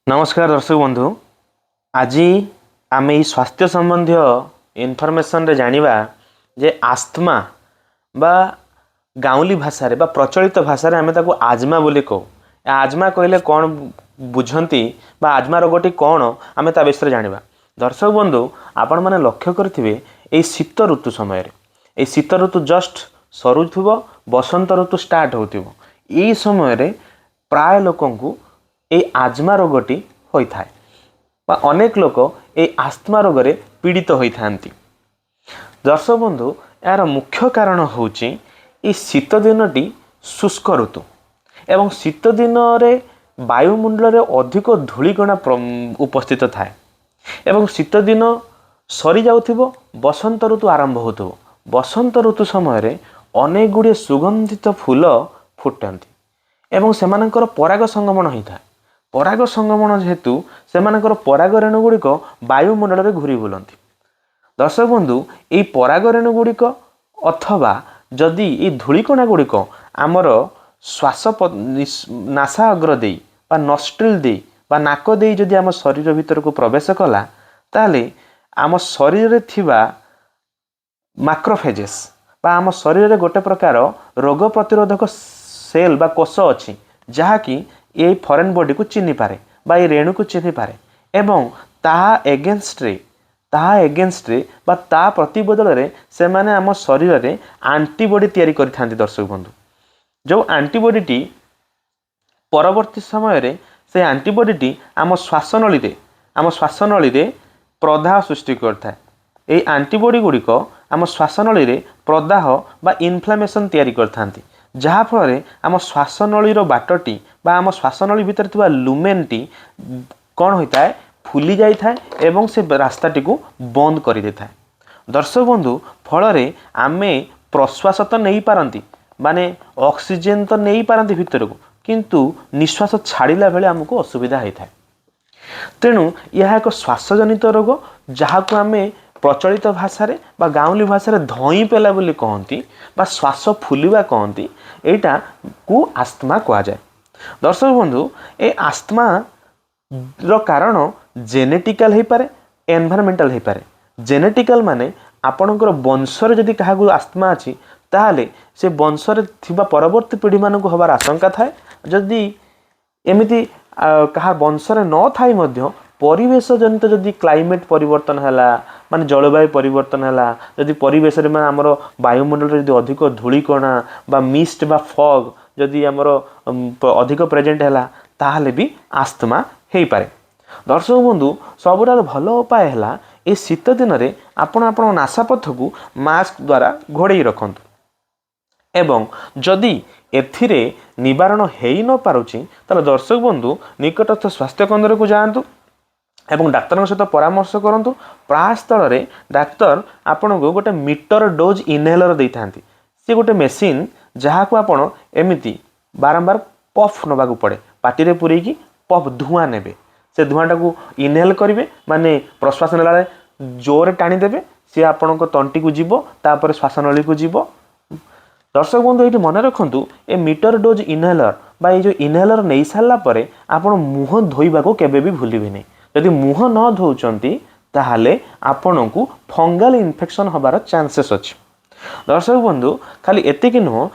नमस्कार दर्शक बंधु। आज आम स्वास्थ्य संबंधी इनफॉरमेशन रे जानिबा जे आस्थमा बा गाँवली भाषा बा प्रचलित भाषा आम ताको आजमा बोली कहू। आजमा कहले कौन बुझंती बा आजमा रोगटी कौन आम ता विषय जानिबा। दर्शक बंधु आपण माने लक्ष्य करथिबे ए शीत ऋतु समय ए शीत ऋतु जस्ट सरुथुबो बसंत ऋतु स्टार्ट होतिबो। ए समय रे प्राय लोकंकु ए आजमा रोगटी होता है। अनेक लोक ए आस्थमा रोग रे पीड़ित होता। दर्शक बंधु यार मुख्य कारण होची ए शीत दिनटी शुष्क ऋतु एवं शीत दिन रे वायुमंडल रे अधिक धूलिकणा उपस्थित थाए एवं शीत दिन सरी जाउथिबो बसंत ऋतु आरंभ होथिबो। बसंत ऋतु समय रे अनेक गुड़िए सुगंधित फूल फुटंती एवं सेमानकर पराग संगमन होता है। पराग संगमन जेहेतु सेमानकर पराग रेणु गुड़िक वायुमंडल रे घूरी बुलंती। दर्शक बंधु ये पराग रेणु गुड़िक अथवा जदि ये धूलिकणा गुड़िक आमर श्वास नासा अग्र दे बा नस्ट्रिल दे बा नाक दे जदि आम शरीर भीतर को प्रवेश कला ताले आम शरीर रे थिबा माक्रोफेजेस बा आम शरीर रे गोटे प्रकार रोग प्रतिरोधक सेल बा कोष अच्छी जहाँकि ये फॉरेन बॉडी को चिन्ह पारे बा ये रेणु को चिन्ह पारे एवं ताहा एगेंस्ट रे बा ता प्रतिबदल रे से माने आम शरीर रे एंटीबॉडी तैयारी करिथांती। दर्शक बंधु जो एंटीबॉडी टी परवर्ती समय रे से एंटीबॉडी टी आम श्वासनली रे प्रदाह सृष्टि करता है। ये एंटीबॉडी गुड़िक आम श्वासनली रे प्रदाह बा इन्फ्लामेशन तैयारी करथांती जहाँ फल आम श्वासनलीर बाटटी बा आम श्वासनली भितर थिबा लुमेनटी कौन होता है फुली जाई थाए एवं से रास्ताटी को बंद कर दे थाए। दर्शक बंधु फल आमे प्रश्वास तो नहीं पारती माने ऑक्सीजन तो नहीं पारती भितर को किंतु निश्वास छाड़िला बेले आमको असुविधा होता है। तेणु यह एक श्वासजनित रोग जहाँ को आमे प्रचलित भाषा रे बा गाँवली भाषा रे धई पेला बोली कहती बा श्वास फुलिबा कहती एटा को आस्थमा कहा जाए। दर्शक बंधु ए आस्थमा रो कारण जेनेटिकल हो पारे एनवायरमेंटल हो पारे। जेनेटिकल माने आपणकर वंशरे जदि काहाकु आस्थमा अछि ताहाले से वंशरे थिबा परवर्ती पीढ़ी मानकु हबार आशंका थाए। जदि एमिति कहा वंशरे न थाई मध्य परिवेश जनित जदि क्लाइमेट परिवर्तन हैला माने जलवायु परिवर्तन हैला जदि परिवेश रे माने हमरो वायुमंडल रे जदि अधिक धूलिकणा बा मिस्ट बा फॉग जदि हमरो अधिक प्रेजेंट हैला ताहाले भी आस्थमा हेई पारे। दर्शक बंधु सबुठार भल उपाय हैला ए शीत दिन रे आपण नासापथ को मास्क द्वारा घोड़े रखंतु एवं जदि एथिरे निवारण हेई न पारुची ताले दर्शक बंधु निकटस्थ स्वास्थ्य केंद्र को जाआंतु एवं डाक्तर सहित परामर्श करंतु। प्राय स्थल रे डाक्तर आपण को गोटे मीटर डोज इनहेलर दे थांती सी गोटे मेसीन जहाँ को आपण एमिति बारंबार पफ नबाकू पड़े पाटी रे पुरेकी पफ धुआं नेबे से धुआंटा को इनहेल करेंगे माने प्रश्वास नेला जोर टाणी देवे सी आपण तंटी को जीव तापर श्वासनली को जीव। दर्शक बंधु ये मन रखु ए मीटर डोज इनहेलर बा ये जो इनहेलर नहीं सारा पर आपण मुह धोइबा को केबे भी भूलिबे नहीं। यदि मुह न धोउचंती ताहाले आपण को फंगल इन्फेक्शन हबार चांसेस अछि। दर्शक बंधु खाली एतिकी नुह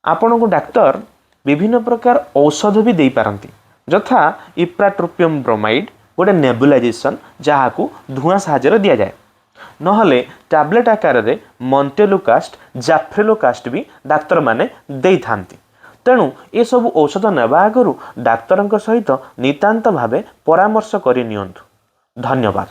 आपण को डाक्तर विभिन्न प्रकार औषध भी दे पारंती जथा इप्राट्रोपियम ब्रोमाइड गोटे नेबुलाइजेशन जहाँ को धुआं साहाय्य दिया जाए नहले टैबलेट आकार रे मॉन्टेलुकास्ट जाफ्रेलोकास्ट भी डाक्तर माने दे थांती। तेणु ये सब औषध नेबा आगु डाक्तर सहित नितांत भावे परामर्श करि नियंतु। धन्यवाद।